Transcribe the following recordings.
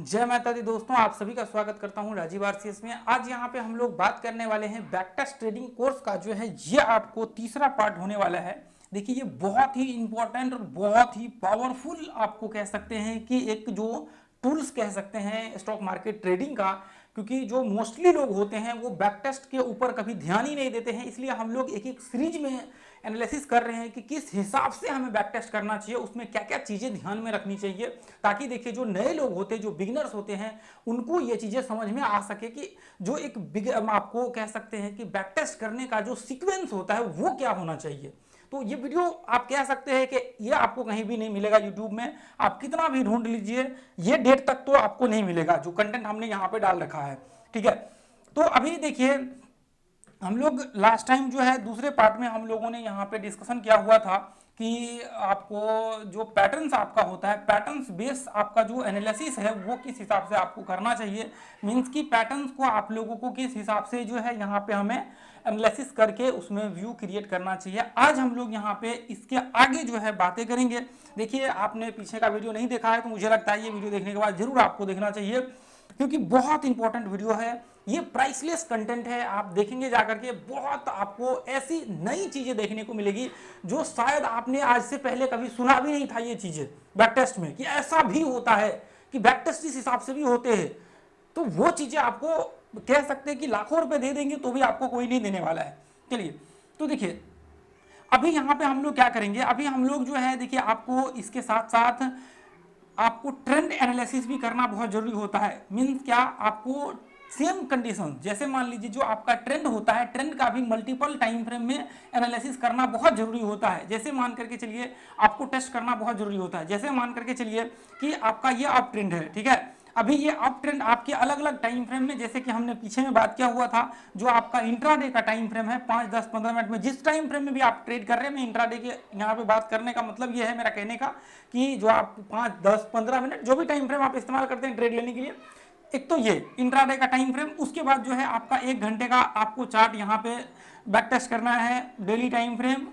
जय माता दी दोस्तों, आप सभी का स्वागत करता हूं राजीव आरसीएस में। आज यहां पे हम लोग बात करने वाले हैं बैकटेस्ट ट्रेडिंग कोर्स का जो है ये आपको तीसरा पार्ट होने वाला है। देखिए, ये बहुत ही इंपॉर्टेंट और बहुत ही पावरफुल आपको कह सकते हैं कि एक जो टूल्स कह सकते हैं स्टॉक मार्केट ट्रेडिंग का, क्योंकि जो मोस्टली लोग होते हैं वो बैक टेस्ट के ऊपर कभी ध्यान ही नहीं देते हैं। इसलिए हम लोग एक एक सीरीज में एनालिसिस कर रहे हैं कि किस हिसाब से हमें बैक टेस्ट करना चाहिए, उसमें क्या क्या चीज़ें ध्यान में रखनी चाहिए, ताकि देखिए जो नए लोग होते हैं, जो बिगिनर्स होते हैं, उनको ये चीज़ें समझ में आ सके कि जो एक आपको कह सकते हैं कि बैक टेस्ट करने का जो सीक्वेंस होता है वो क्या होना चाहिए। तो ये वीडियो आप कह सकते हैं कि ये आपको कहीं भी नहीं मिलेगा यूट्यूब में, आप कितना भी ढूंढ लीजिए ये डेट तक तो आपको नहीं मिलेगा जो कंटेंट हमने यहाँ पे डाल रखा है। ठीक है, तो अभी देखिए हम लोग लास्ट टाइम जो है दूसरे पार्ट में हम लोगों ने यहाँ पे डिस्कशन किया हुआ था कि आपको जो पैटर्न्स आपका होता है, पैटर्न्स बेस आपका जो एनालिसिस है वो किस हिसाब से आपको करना चाहिए, मींस कि पैटर्न्स को आप लोगों को किस हिसाब से जो है यहाँ पे हमें एनालिसिस करके उसमें व्यू क्रिएट करना चाहिए। आज हम लोग यहाँ पे इसके आगे जो है बातें करेंगे। देखिए, आपने पीछे का वीडियो नहीं देखा है तो मुझे लगता है ये वीडियो देखने के बाद जरूर आपको देखना चाहिए, क्योंकि बहुत इंपॉर्टेंट वीडियो है, ये प्राइसलेस कंटेंट है। आप देखेंगे जाकर के बहुत आपको ऐसी नई चीजें देखने को मिलेगी जो शायद आपने आज से पहले कभी सुना भी नहीं था। ये चीजें बैक टेस्ट में कि ऐसा भी होता है, कि बैक टेस्ट इस हिसाब से भी होते हैं, तो वो चीजें आपको कह सकते हैं कि लाखों रुपए दे देंगे तो भी आपको कोई नहीं देने वाला है। चलिए, तो देखिए अभी यहाँ पे हम लोग क्या करेंगे, अभी हम लोग जो है देखिए आपको इसके साथ साथ आपको ट्रेंड एनालिसिस भी करना बहुत जरूरी होता है। मींस क्या, आपको सेम कंडीशन, जैसे मान लीजिए जो आपका ट्रेंड होता है, ट्रेंड का भी मल्टीपल टाइम फ्रेम में एनालिसिस करना बहुत जरूरी होता है। जैसे मान करके चलिए आपको टेस्ट करना बहुत जरूरी होता है। जैसे मान करके चलिए कि आपका ये अप ट्रेंड है, ठीक है, अभी ये अप ट्रेंड आपके अलग अलग टाइम फ्रेम में, जैसे कि हमने पीछे में बात किया हुआ था, जो आपका इंट्राडे का टाइम फ्रेम है 5, 10, 15 मिनट में, जिस टाइम फ्रेम में भी आप ट्रेड कर रहे हैं, मैं इंट्राडे के यहाँ पे बात करने का मतलब ये है मेरा कहने का कि जो आप 5, 10, 15 मिनट जो भी टाइम फ्रेम आप इस्तेमाल करते हैं ट्रेड लेने के लिए, एक तो ये इंट्राडे का टाइम फ्रेम, उसके बाद जो है आपका 1 घंटे का आपको चार्ट यहाँ पे बैक टेस्ट करना है, डेली टाइम फ्रेम।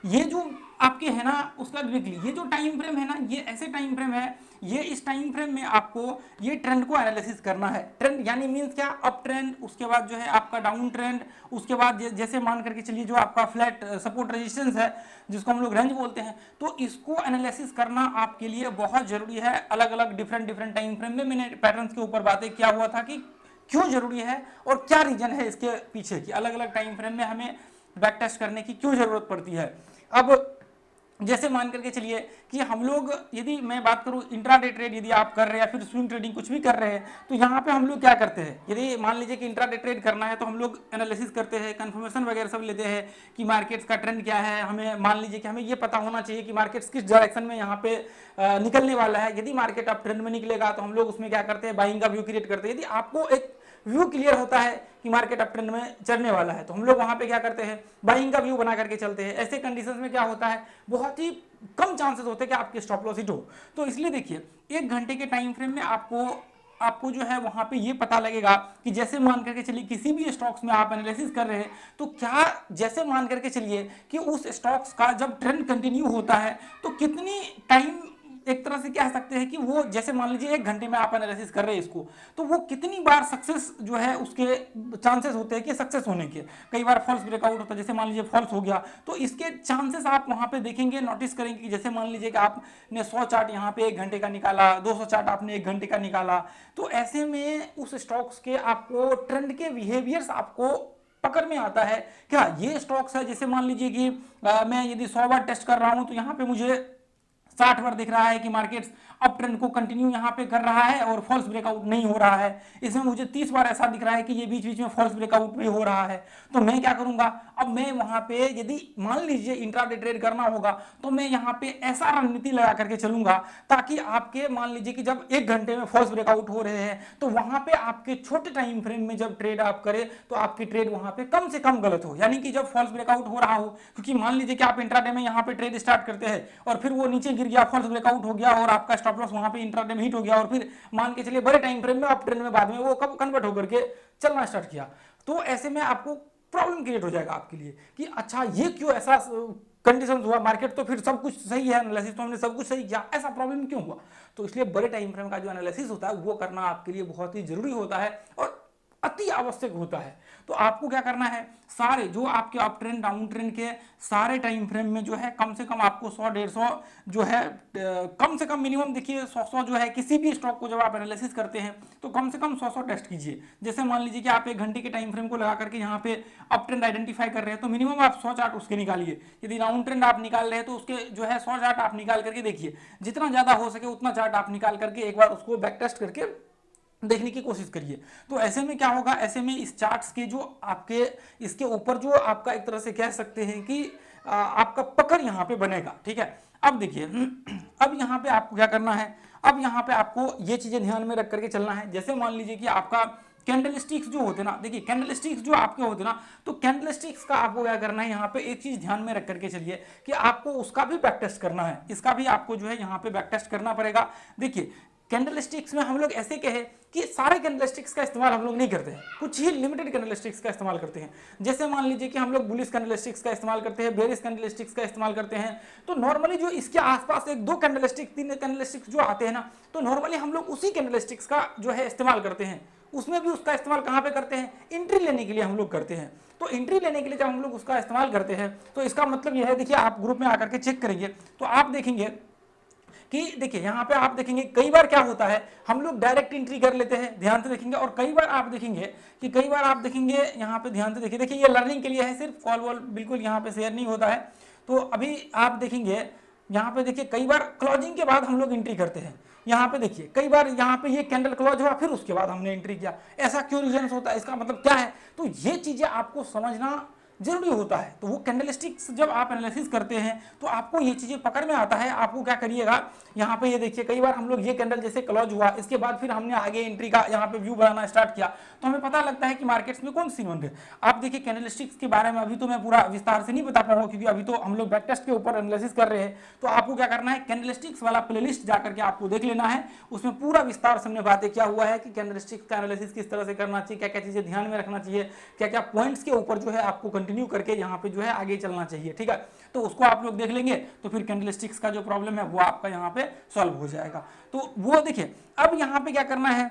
ये जो आपके है ना, उसका वीकली ये जो टाइम फ्रेम है ना, ये ऐसे टाइम फ्रेम है, ये इस टाइम फ्रेम में आपको ये ट्रेंड को एनालिसिस करना है। ट्रेंड यानी मींस क्या, अप ट्रेंड, उसके बाद जो है आपका डाउन ट्रेंड, उसके बाद जैसे मान करके चलिए जो आपका फ्लैट सपोर्ट रेजिस्टेंस है जिसको हम लोग रेंज बोलते हैं, तो इसको एनालिसिस करना आपके लिए बहुत जरूरी है। अलग अलग डिफरेंट टाइम फ्रेम में मैंने पैटर्न्स के ऊपर बातें किया हुआ था कि क्यों जरूरी है और क्या रीजन है इसके पीछे की, अलग अलग टाइम फ्रेम में हमें बैक टेस्ट करने की क्यों जरूरत पड़ती है। अब जैसे मान करके चलिए कि हम लोग, यदि मैं बात करूं इंट्राडे ट्रेड यदि आप कर रहे हैं या फिर स्विंग ट्रेडिंग कुछ भी कर रहे हैं, तो यहाँ पे हम लोग क्या करते हैं, यदि मान लीजिए कि इंट्राडे ट्रेड करना है तो हम लोग एनालिसिस करते हैं, कंफर्मेशन वगैरह सब लेते हैं कि मार्केट्स का ट्रेंड क्या है। हमें मान लीजिए कि हमें ये पता होना चाहिए कि मार्केट्स किस डायरेक्शन में यहाँ पे निकलने वाला है। यदि मार्केट अब ट्रेंड में निकलेगा तो हम लोग उसमें क्या करते हैं, बाइंग का व्यू क्रिएट करते हैं। यदि आपको एक व्यू क्लियर होता है कि मार्केट अप ट्रेंड में चलने वाला है तो हम लोग वहां पे क्या करते हैं, बाइंग का व्यू बना करके चलते हैं। ऐसे कंडीशंस में क्या होता है, बहुत ही कम चांसेस होते हैं कि आपके स्टॉप लॉस हिट हो। तो इसलिए देखिए 1 घंटे के टाइम फ्रेम में आपको जो है वहां पे ये पता लगेगा कि जैसे मान करके चलिए किसी भी स्टॉक्स में आप एनालिसिस कर रहे हैं तो क्या, जैसे मान करके चलिए कि उस स्टॉक्स का जब ट्रेंड कंटिन्यू होता है तो कितनी टाइम, एक तरह से कह सकते हैं कि वो, जैसे मान लीजिए 1 घंटे में आप एनालिसिस कर रहे हैं इसको, तो वो कितनी बार सक्सेस जो है उसके चांसेस होते हैं कि सक्सेस होने के। कई बार फॉल्स ब्रेकआउट होता है, जैसे मान लीजिए फॉल्स हो गया तो इसके चांसेस आप वहां पे देखेंगे, नोटिस करेंगे कि जैसे मान लीजिए कि आपने 100 चार्ट यहाँ पे 1 घंटे का निकाला, 200 चार्ट आपने 1 घंटे का निकाला, तो ऐसे में उस स्टॉक्स के आपको ट्रेंड के बिहेवियर्स आपको पकड़ में आता है। क्या ये स्टॉक्स है, जैसे मान लीजिए कि मैं यदि 100 बार टेस्ट कर रहा हूं तो यहाँ पे मुझे 60 बार दिख रहा है कि मार्केट्स अप ट्रेंड को कंटिन्यू यहाँ पे कर रहा है और फॉल्स ब्रेकआउट नहीं हो रहा है। इसमें मुझे 30 बार ऐसा दिख रहा है कि ये बीच बीच में फॉल्स ब्रेकआउट भी हो रहा है। तो मैं क्या करूंगा, अब मैं वहां पे यदि मान लीजिए इंट्राडे ट्रेड करना होगा तो मैं यहाँ पे ऐसा रणनीति लगा करके चलूंगा ताकि आपके, मान लीजिए कि जब 1 घंटे में फॉल्स ब्रेकआउट हो रहे हैं तो वहां पे आपके छोटे टाइम फ्रेम में जब ट्रेड आप करें तो आपकी ट्रेड वहां पे कम से कम गलत हो। यानी कि जब फॉल्स ब्रेकआउट हो रहा हो, क्योंकि मान लीजिए कि आप इंट्राडे में यहाँ पे ट्रेड स्टार्ट करते हैं और फिर वो नीचे गिर गया, फॉल्स ब्रेकआउट हो गया और आपका स्टॉप लॉस वहां पे इंट्राडे में हिट हो गया और फिर मान के चलिए बड़े टाइम फ्रेम में अप ट्रेंड में बाद में वो कब कन्वर्ट होकर के चलना स्टार्ट किया, तो ऐसे में आपको प्रॉब्लम क्रिएट हो जाएगा आपके लिए कि अच्छा ये क्यों ऐसा कंडीशन हुआ, मार्केट तो फिर सब कुछ सही है, एनालिसिस तो हमने सब कुछ सही किया, ऐसा प्रॉब्लम क्यों हुआ? तो इसलिए बड़े टाइम फ्रेम का जो एनालिसिस होता है वो करना आपके लिए बहुत ही जरूरी होता है और अति आवश्यक होता है। तो आपको क्या करना है, सारे जो आपके अप ट्रेंड डाउन ट्रेंड के सारे टाइम फ्रेम में जो है कम से कम आपको 100-150 जो है कम से कम मिनिमम देखिए 100 जो है, किसी भी स्टॉक को जब आप एनालिसिस करते हैं तो कम से कम 100 टेस्ट कीजिए। जैसे मान लीजिए कि आप 1 घंटे के टाइम फ्रेम को लगा करके यहाँ पे अप ट्रेंड आइडेंटिफाई कर रहे हैं तो मिनिमम आप 100 चार्ट उसके निकालिए। यदि डाउन ट्रेंड आप निकाल रहे हैं तो उसके जो है 100 चार्ट आप निकाल करके देखिए, जितना ज्यादा हो सके उतना चार्ट आप निकाल करके एक बार उसको बैक टेस्ट करके देखने की कोशिश करिए। तो ऐसे में क्या होगा, ऐसे में इस चार्ट्स के जो आपके इसके ऊपर जो आपका एक तरह से कह सकते हैं कि आपका पकड़ यहाँ पे बनेगा। ठीक है, अब देखिए अब यहाँ पे आपको क्या करना है, अब यहाँ पे आपको ये चीजें ध्यान में रख करके चलना है। जैसे मान लीजिए कि आपका कैंडल स्टिक्स जो होते ना, देखिए कैंडल स्टिक्स जो आपके होते ना, तो कैंडल स्टिक्स का आपको क्या करना है, यहाँ पे एक चीज ध्यान में रख करके चलिए कि आपको उसका भी बैक टेस्ट करना है, इसका भी आपको जो है यहाँ पे बैक टेस्ट करना पड़ेगा। देखिए कैंडल स्टिक्स में हम लोग ऐसे कहे कि सारे कैंडल स्टिक्स का इस्तेमाल हम लोग नहीं करते हैं, कुछ ही लिमिटेड कैंडल स्टिक्स का इस्तेमाल करते हैं। जैसे मान लीजिए कि हम लोग बुलिश कैंडल स्टिक्स का इस्तेमाल करते हैं, बेरिश कैंडल स्टिक्स का इस्तेमाल करते हैं। तो नॉर्मली जो इसके आसपास 1-2 कैंडल स्टिक्स 3 कैंडल स्टिक्स जो आते हैं ना, तो नॉर्मली हम लोग उसी कैंडल स्टिक्स का जो है इस्तेमाल करते हैं। उसमें भी उसका इस्तेमाल कहाँ पे करते हैं, एंट्री लेने के लिए हम लोग करते हैं। तो एंट्री लेने के लिए जब हम लोग उसका इस्तेमाल करते हैं तो इसका मतलब यह है, देखिए आप ग्रुप में आकर के चेक करेंगे तो आप देखेंगे कि देखिए यहाँ पे आप देखेंगे कई बार क्या होता है, हम लोग डायरेक्ट एंट्री कर लेते हैं, ध्यान से देखेंगे। और कई बार आप देखेंगे कि कई बार आप देखेंगे यहाँ पे ध्यान से देखिए, देखिए ये लर्निंग के लिए है, सिर्फ कॉल वॉल बिल्कुल यहाँ पे शेयर नहीं होता है। तो अभी आप देखेंगे यहाँ पे देखिए कई बार क्लोजिंग के बाद हम लोग एंट्री करते हैं। यहाँ पे देखिए कई बार यहाँ पे ये कैंडल क्लोज हुआ फिर उसके बाद हमने एंट्री किया, ऐसा क्यों रीजन होता है, इसका मतलब क्या है? तो ये चीजें आपको समझना जरूरी होता है। तो वो कैंडलस्टिक्स जब आप एनालिसिस करते हैं तो आपको ये चीजें पकड़ में आता है। आपको क्या करिएगा, यहाँ पे ये देखिए कई बार हम लोग ये कैंडल जैसे क्लोज हुआ, इसके बाद फिर हमने आगे एंट्री का यहाँ पे व्यू बनाना स्टार्ट किया तो हमें पता लगता है कि मार्केट्स में कौन सी बन रही है। आप देखिए कैंडलस्टिक्स के बारे में अभी तो मैं पूरा विस्तार से नहीं बता पाऊंगा क्योंकि अभी तो हम लोग बैक टेस्ट के ऊपर एनालिसिस कर रहे हैं। तो आपको क्या करना है, कैंडलस्टिक्स वाला प्लेलिस्ट जाकर के आपको देख लेना है, उसमें पूरा विस्तार से हमने बातें क्या हुआ है कि कैंडलस्टिक्स का एनालिसिस किस तरह से करना चाहिए, क्या क्या चीजें ध्यान में रखना चाहिए, क्या क्या पॉइंट्स के ऊपर जो है आपको कंटिन्यू करके यहाँ पे जो है आगे चलना चाहिए। ठीक है, तो उसको आप लोग देख लेंगे तो फिर कैंडलस्टिक्स का जो प्रॉब्लम है वो आपका यहाँ पे सॉल्व हो जाएगा। तो वो देखिए अब यहाँ पे क्या करना है,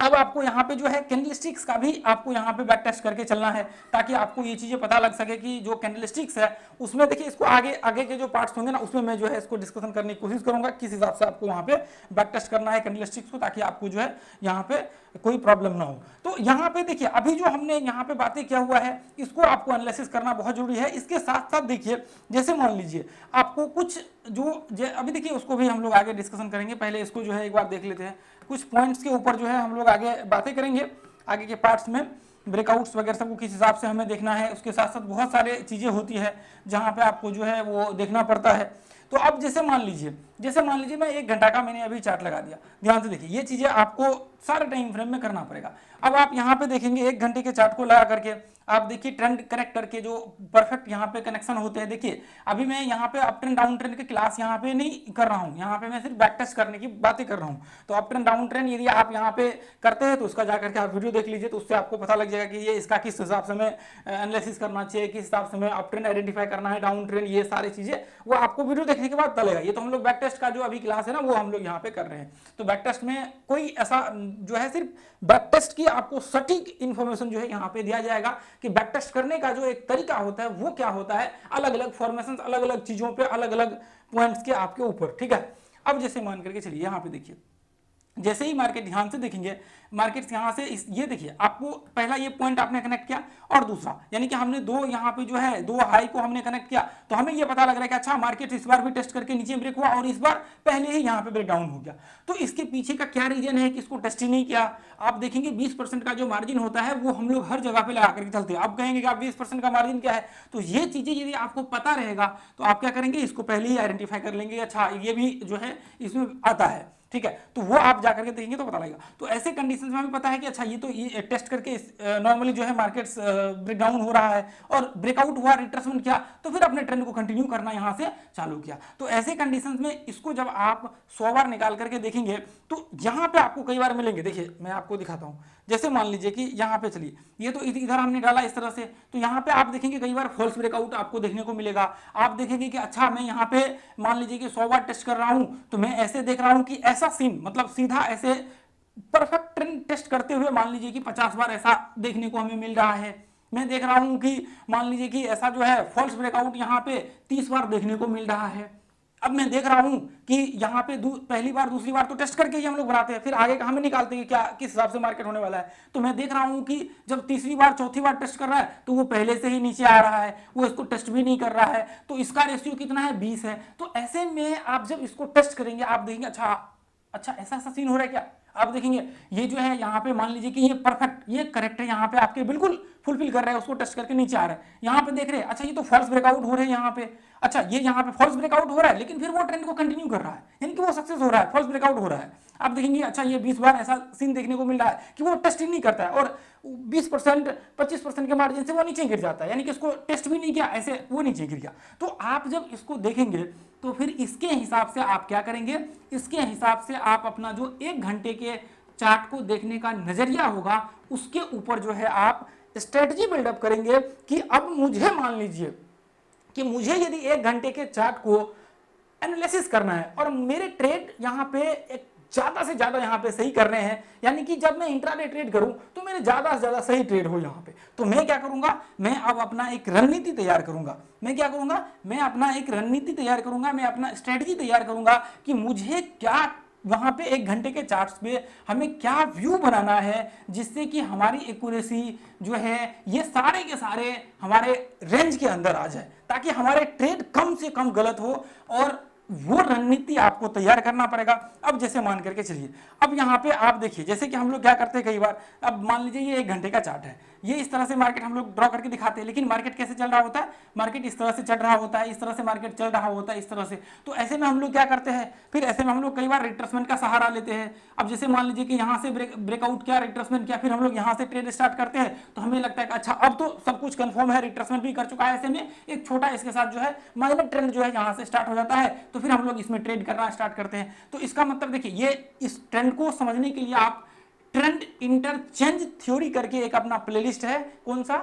अब आपको यहाँ पे जो है कैंडलस्टिक्स का भी आपको यहाँ पे बैक टेस्ट करके चलना है ताकि आपको ये चीजें पता लग सके कि जो कैंडलस्टिक्स है उसमें देखिए इसको आगे आगे के जो पार्ट्स होंगे ना उसमें मैं जो है इसको डिस्कशन करने की कोशिश करूंगा किस हिसाब से आपको वहाँ पे बैक टेस्ट करना है कैंडलस्टिक्स को, ताकि आपको जो है यहाँ पे कोई प्रॉब्लम ना हो। तो यहाँ पे देखिए अभी जो हमने यहाँ पे बातें किया हुआ है इसको आपको एनालिसिस करना बहुत जरूरी है। इसके साथ साथ देखिए जैसे मान लीजिए आपको कुछ जो अभी देखिए उसको भी हम लोग आगे डिस्कशन करेंगे, पहले इसको जो है एक बार देख लेते हैं। कुछ पॉइंट्स के ऊपर जो है हम लोग आगे बातें करेंगे, आगे के पार्ट्स में ब्रेकआउट्स वगैरह सबको किस हिसाब से हमें देखना है। उसके साथ साथ बहुत सारे चीज़ें होती है जहाँ पे आपको जो है वो देखना पड़ता है। तो अब जैसे मान लीजिए मैं 1 घंटा का मैंने अभी चार्ट लगा दिया, ध्यान से देखिए ये चीज़ें आपको सारे टाइम फ्रेम में करना पड़ेगा। अब आप यहाँ पे देखेंगे 1 घंटे के चार्ट को लगा करके आप देखिए ट्रेंड करेक्ट करके जो परफेक्ट यहाँ पे कनेक्शन होते हैं। देखिए अभी मैं यहाँ पे अप ट्रेंड डाउन ट्रेंड की क्लास यहाँ पे नहीं कर रहा हूँ, यहाँ पे मैं सिर्फ बैक टेस्ट करने की बातें कर रहा हूँ। तो अप ट्रेंड डाउन ट्रेंड यदि आप यहाँ पे करते हैं तो उसका जाकर के आप वीडियो देख लीजिए, तो उससे आपको पता लग जाएगा कि ये इसका किस हिसाब से हमें एनालिसिस करना चाहिए, किस हिसाब से हमें अप ट्रेंड आइडेंटिफाई करना है, डाउन ट्रेंड, ये सारी चीजें वो आपको वीडियो देखने के बाद चलेगा। ये तो हम लोग बैक टेस्ट का जो अभी क्लास है ना वो हम लोग यहाँ पे कर रहे हैं। तो बैक टेस्ट में कोई ऐसा जो है सिर्फ बैक टेस्ट की आपको सटीक इंफॉर्मेशन जो है यहाँ पे दिया जाएगा कि बैक टेस्ट करने का जो एक तरीका होता है वो क्या होता है, अलग अलग फॉर्मेशन अलग अलग चीजों पे अलग अलग पॉइंट्स के आपके ऊपर। ठीक है, अब जैसे मान करके चलिए यहाँ पे देखिए जैसे ही मार्केट ध्यान से देखेंगे मार्केट यहाँ से ये देखिए आपको पहला ये पॉइंट आपने कनेक्ट किया और दूसरा यानी कि हमने दो यहाँ पे जो है 2 हाई को हमने कनेक्ट किया तो हमें ये पता लग रहा है कि अच्छा मार्केट इस बार भी टेस्ट करके नीचे ब्रेक हुआ और इस बार पहले ही यहाँ पे ब्रेक डाउन हो गया। तो इसके पीछे का क्या रीजन है कि इसको टेस्ट ही नहीं किया। आप देखेंगे 20% का जो मार्जिन होता है वो हम लोग हर जगह पे लगा करके चलते हैं। आप कहेंगे कि आप 20% का मार्जिन क्या है, तो ये चीजें यदि आपको पता रहेगा तो आप क्या करेंगे, इसको पहले ही आइडेंटिफाई कर लेंगे, अच्छा ये भी जो है इसमें आता है। ठीक है, तो वो आप जाकर के देखेंगे तो पता लगेगा। तो ऐसे कंडीशंस में हमें पता है कि अच्छा ये तो ये टेस्ट करके नॉर्मली जो है मार्केट्स ब्रेकडाउन हो रहा है और ब्रेकआउट हुआ, रिट्रेसमेंट किया, तो फिर अपने ट्रेंड को कंटिन्यू करना यहाँ से चालू किया। तो ऐसे कंडीशंस में इसको जब आप 100 बार निकाल करके देखेंगे तो यहाँ पे आपको कई बार मिलेंगे। देखिए मैं आपको दिखाता हूँ, जैसे मान लीजिए कि यहाँ पे चलिए ये तो इधर हमने डाला इस तरह से, तो यहाँ पे आप देखेंगे कई बार फॉल्स ब्रेकआउट आपको देखने को मिलेगा। आप देखेंगे कि अच्छा मैं यहाँ पे मान लीजिए कि 100 बार टेस्ट कर रहा हूँ तो मैं ऐसे देख रहा हूँ कि ऐसा सीन मतलब सीधा ऐसे परफेक्ट ट्रेंड टेस्ट करते हुए मान लीजिए कि 50 बार ऐसा देखने को हमें मिल रहा है। मैं देख रहा हूं कि मान लीजिए कि ऐसा जो है फॉल्स ब्रेकआउट यहाँ पे 30 बार देखने को मिल रहा है। अब मैं देख रहा हूं कि यहाँ पे पहली बार दूसरी बार तो टेस्ट करके ही हम लोग बनाते हैं, फिर आगे का हमें निकालते हैं क्या किस हिसाब से मार्केट होने वाला है। तो मैं देख रहा हूं कि जब तीसरी बार चौथी बार टेस्ट कर रहा है तो वो पहले से ही नीचे आ रहा है, वो इसको टेस्ट भी नहीं कर रहा है, तो इसका रेशियो कितना है 20 है। तो ऐसे में आप जब इसको टेस्ट करेंगे आप देखेंगे अच्छा ऐसा सीन हो रहा है क्या। आप देखेंगे ये जो है यहाँ पे मान लीजिए कि ये परफेक्ट ये करेक्ट है, यहाँ पे आपके बिल्कुल फुलफिल कर रहे हैं, उसको टेस्ट करके नीचे आ रहा है। यहाँ पे देख रहे हैं अच्छा ये तो फॉल्स ब्रेकआउट हो रहे हैं यहाँ पे, अच्छा ये यहाँ पे फॉल्स ब्रेकआउट हो रहा है लेकिन फिर वो ट्रेंड को कंटिन्यू कर रहा है, यानी कि वो सक्सेस हो रहा है, फॉल्स ब्रेकआउट हो रहा है। आप देखेंगे अच्छा ये 20 बार ऐसा सीन देखने को मिल रहा है कि वो टेस्ट ही नहीं करता है और 20% 25% के मार्जिन से वो नीचे गिर जाता है, यानी कि उसको टेस्ट भी नहीं किया ऐसे वो नीचे गिर गया। तो आप जब इसको देखेंगे तो फिर इसके हिसाब से आप क्या करेंगे, इसके हिसाब से आप अपना जो 1 घंटे के चार्ट को देखने का नजरिया होगा उसके ऊपर जो है आप स्ट्रेटजी बिल्डअप करेंगे कि अब मुझे मान लीजिए कि मुझे यदि 1 घंटे के चार्ट को एनालिसिस करना है और मेरे ट्रेड यहाँ पे एक ज्यादा से ज्यादा यहाँ पे सही करने हैं, यानी कि जब मैं इंट्राडे ट्रेड करूं तो मेरे ज्यादा से ज्यादा सही ट्रेड हो यहाँ पे, तो मैं क्या करूंगा, मैं अब अपना एक रणनीति तैयार करूंगा। मैं क्या करूंगा, मैं अपना एक रणनीति तैयार करूंगा, मैं अपना स्ट्रेटजी तैयार करूंगा कि मुझे क्या वहां पे 1 घंटे के चार्ट्स पे हमें क्या व्यू बनाना है जिससे कि हमारी एक्यूरेसी जो है ये सारे के सारे हमारे रेंज के अंदर आ जाए, ताकि हमारे ट्रेड कम से कम गलत हो। और वो रणनीति आपको तैयार करना पड़ेगा। अब जैसे मान करके चलिए, अब यहाँ पे आप देखिए जैसे कि हम लोग क्या करते हैं कई बार, अब मान लीजिए ये 1 घंटे का चार्ट है, ये इस तरह से मार्केट हम लोग ड्रॉ करके दिखाते हैं, लेकिन मार्केट कैसे चल रहा होता है, मार्केट इस तरह से चल रहा होता है, इस तरह से मार्केट चल रहा होता है, इस तरह से। तो ऐसे में हम लोग क्या करते हैं, फिर ऐसे में हम लोग कई बार रिट्रेसमेंट का सहारा लेते हैं। अब जैसे मान लीजिए कि यहाँ से ब्रेकआउट किया, रिट्रेसमेंट किया, फिर हम लोग यहाँ से ट्रेड स्टार्ट करते हैं, तो हमें लगता है कि अच्छा अब तो सब कुछ कंफर्म है, रिट्रेसमेंट भी कर चुका है, ऐसे में एक छोटा इसके साथ जो है माइनर ट्रेंड जो है यहाँ से स्टार्ट हो जाता है, तो फिर हम लोग इसमें ट्रेड करना स्टार्ट करते हैं। तो इसका मतलब देखिए ये इस ट्रेंड को समझने के लिए आप ट्रेंड इंटरचेंज थ्योरी करके एक अपना प्लेलिस्ट है, कौन सा,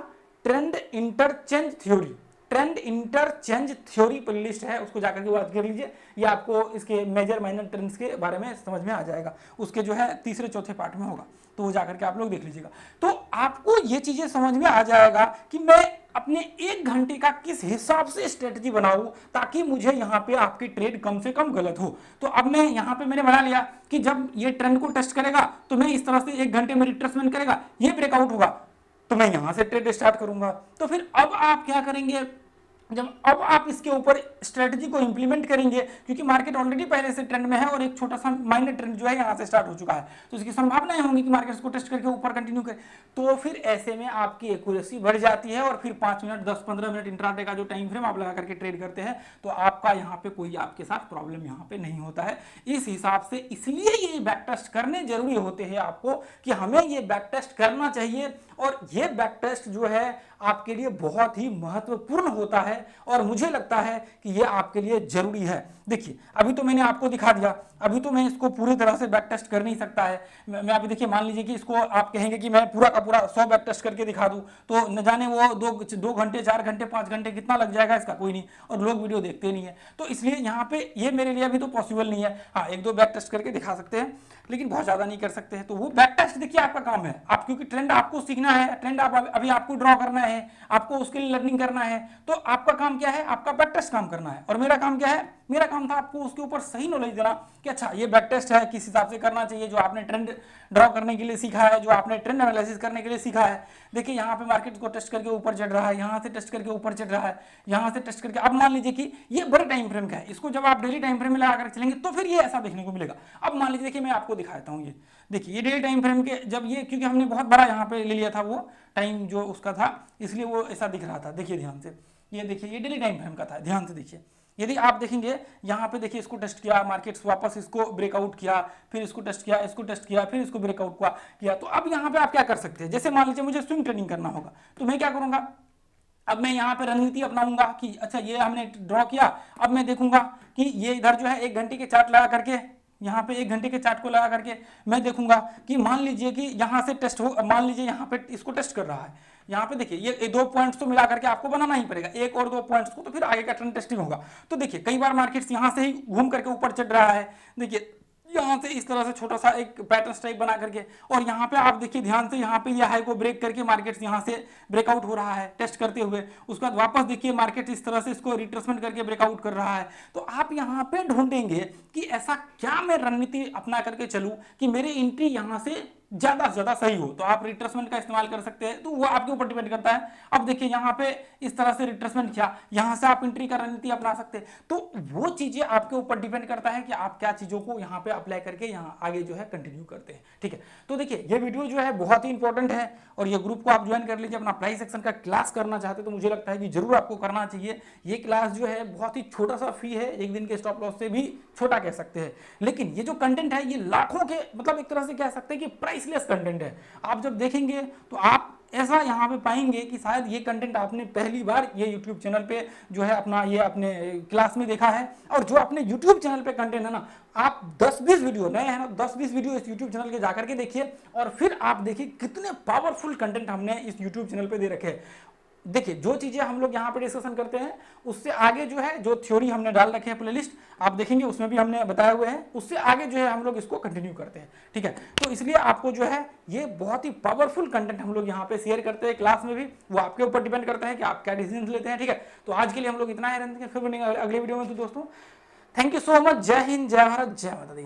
trend interchange theory, trend interchange theory playlist है, उसको जाकर के बात कर लीजिए। ये आपको इसके मेजर माइनर ट्रेंड्स के बारे में समझ में आ जाएगा, उसके जो है तीसरे चौथे पार्ट में होगा, तो वो जाकर के आप लोग देख लीजिएगा। तो आपको ये चीजें समझ में आ जाएगा कि मैं अपने 1 घंटे का किस हिसाब से स्ट्रेटजी बनाऊं ताकि मुझे यहाँ पे आपकी ट्रेड कम से कम गलत हो। तो अब मैं यहाँ पे मैंने बना लिया कि जब ये ट्रेंड को टेस्ट करेगा तो मैं इस तरह से 1 घंटे में रिट्रेसमेंट करेगा, ये ब्रेकआउट होगा तो मैं यहाँ से ट्रेड स्टार्ट करूंगा। तो फिर अब आप क्या करेंगे, जब अब आप इसके ऊपर स्ट्रेटजी को इंप्लीमेंट करेंगे, क्योंकि मार्केट ऑलरेडी पहले से ट्रेंड में है और एक छोटा सा माइनर ट्रेंड जो है यहाँ से स्टार्ट हो चुका है, तो इसकी संभावनाएं होंगी कि मार्केट इसको टेस्ट करके ऊपर कंटिन्यू करे। तो फिर ऐसे में आपकी एक्यूरेसी बढ़ जाती है और फिर 5 मिनट 10-15 मिनट इंट्राडे का जो टाइम फ्रेम आप लगा करके ट्रेड करते हैं तो आपका यहाँ पे कोई आपके साथ प्रॉब्लम यहाँ पे नहीं होता है। इस हिसाब से इसलिए ये बैक टेस्ट करने जरूरी होते हैं आपको, कि हमें ये बैक टेस्ट करना चाहिए और ये बैक टेस्ट जो है आपके लिए बहुत ही महत्वपूर्ण होता है और मुझे लगता है कि ये आपके लिए जरूरी है। देखिए अभी तो मैंने आपको दिखा दिया, अभी तो मैं इसको पूरी तरह से बैक टेस्ट कर नहीं सकता है। मैं अभी देखिए मान लीजिए कि इसको आप कहेंगे कि मैं पूरा का पूरा 100 बैक टेस्ट करके दिखा दूं तो न जाने वो 2 घंटे 4 घंटे 5 घंटे कितना लग जाएगा इसका कोई नहीं, और लोग वीडियो देखते नहीं है। तो इसलिए यहाँ पे ये मेरे लिए अभी तो पॉसिबल नहीं है। हाँ 1-2 बैक टेस्ट करके दिखा सकते हैं लेकिन बहुत ज्यादा नहीं कर सकते हैं। तो वो बैक टेस्ट देखिए आपका काम है, आप क्योंकि ट्रेंड आपको सीखना है, ट्रेंड आप अभी आपको ड्रॉ करना है, आपको उसके लिए लर्निंग करना है, तो आपका काम क्या है, आपका बैक टेस्ट काम करना है। और मेरा काम क्या है, मेरा काम था आपको उसके ऊपर सही नॉलेज देना कि अच्छा ये बैक टेस्ट है, किस हिसाब से करना चाहिए, जो आपने ट्रेंड ड्रॉ करने के लिए सीखा है, जो आपने ट्रेंड एनालिसिस करने के लिए सीखा है। देखिए यहाँ पे मार्केट को टेस्ट करके ऊपर चढ़ रहा है, यहाँ से टेस्ट करके ऊपर चढ़ रहा है, यहाँ से टेस्ट करके, अब मान लीजिए कि ये बड़े टाइम फ्रेम का है, इसको जब आप डेली टाइम फ्रेम में लगाकर चलेंगे तो फिर ये ऐसा देखने को मिलेगा। अब मान लीजिए देखिए मैं आपको दिखाता हूँ, ये देखिए ये डेली टाइम फ्रेम के जब ये, क्योंकि हमने बहुत बड़ा यहाँ पे ले लिया था वो टाइम जो उसका था, इसलिए वो ऐसा दिख रहा था। देखिए ध्यान से, ये देखिए ये डेली टाइम फ्रेम का था, ध्यान से देखिए यदि आप देखेंगे यहाँ पे देखिए इसको टेस्ट किया, मार्केट्स वापस इसको ब्रेकआउट किया, फिर इसको टेस्ट किया, इसको टेस्ट किया, फिर इसको ब्रेकआउट किया। तो अब यहाँ पे आप क्या कर सकते हैं, जैसे मान लीजिए मुझे स्विंग ट्रेडिंग करना होगा, तो मैं क्या करूंगा, अब मैं यहाँ पे रणनीति अपनाऊंगा कि अच्छा ये हमने ड्रॉ किया, अब मैं देखूंगा कि ये इधर जो है 1 घंटे के चार्ट लगा करके, यहाँ पे 1 घंटे के चार्ट को लगा करके मैं देखूंगा कि मान लीजिए कि यहाँ से टेस्ट हो, मान लीजिए यहाँ पे इसको टेस्ट कर रहा है, यहाँ पे देखिए ये 2 पॉइंट्स तो मिला करके आपको बनाना ही पड़ेगा, 1 और 2 पॉइंट्स को, तो फिर आगे का ट्रेंड टेस्टिंग होगा। तो देखिए कई बार मार्केट्स यहाँ से ही घूम करके ऊपर चढ़ रहा है, देखिए यहाँ से इस तरह से छोटा सा एक पैटर्न टाइप बना करके, और यहाँ पे आप देखिए ध्यान से, यहाँ पे ये हाई को ब्रेक करके मार्केट यहाँ से ब्रेकआउट हो रहा है टेस्ट करते हुए, उसके बाद वापस देखिए मार्केट इस तरह से इसको रिट्रेसमेंट करके ब्रेकआउट कर रहा है। तो आप यहाँ पे ढूंढेंगे कि ऐसा क्या मैं रणनीति अपना करके चलूं कि मेरी एंट्री यहाँ से ज्यादा से ज्यादा सही हो। तो आप रिट्रेसमेंट का इस्तेमाल कर सकते हैं, तो वो आपके ऊपर डिपेंड करता है। अब देखिए यहाँ पे इस तरह से रिट्रेसमेंट किया, यहाँ से आप एंट्री का रणनीति अपना सकते हैं। तो वो चीजें आपके ऊपर डिपेंड करता है कि आप क्या चीजों को यहाँ पे अप्लाई करके यहाँ आगे जो है कंटिन्यू करते हैं। ठीक है, तो देखिए ये वीडियो जो है बहुत ही इंपॉर्टेंट है, और ये ग्रुप को आप ज्वाइन कर लीजिए। अपना प्राइस एक्शन का क्लास करना चाहते तो मुझे लगता है कि जरूर आपको करना चाहिए। ये क्लास जो है बहुत ही छोटा सा फी है, 1 दिन के स्टॉप लॉस से भी छोटा कह सकते हैं, लेकिन ये जो कंटेंट है ये लाखों के, मतलब एक तरह से कह सकते हैं कि प्राइसलेस कंटेंट है। आप जब देखेंगे तो आप ऐसा यहाँ पे पाएंगे कि शायद ये कंटेंट आपने पहली बार ये YouTube चैनल पे जो है अपना ये अपने क्लास में देखा है। और जो अपने YouTube चैनल पे कंटेंट है ना, आप 10-20 वीडियो नए हैं ना, 10-20 वीडियो इस YouTube चैनल के जाकर के देखिए, और फिर आप देखिए कितने पावरफुल कंटेंट हमने इस YouTube चैनल पे दे रखे हैं। देखिए जो चीजें हम लोग यहाँ पे डिस्कशन करते हैं उससे आगे जो है, जो थ्योरी हमने डाल रखे हैं प्लेलिस्ट, आप देखेंगे उसमें भी हमने बताए हुए हैं, उससे आगे जो है हम लोग इसको कंटिन्यू करते हैं। ठीक है, तो इसलिए आपको जो है ये बहुत ही पावरफुल कंटेंट हम लोग यहाँ पे शेयर करते हैं क्लास में भी, वो आपके ऊपर डिपेंड करता है कि आप क्या डिसीजन लेते हैं। ठीक है, तो आज के लिए हम लोग इतना ही रहेंगे, फिर मिलेंगे अगले वीडियो में। तो दोस्तों थैंक यू सो मच, जय हिंद, जय भारत, जय माता दी।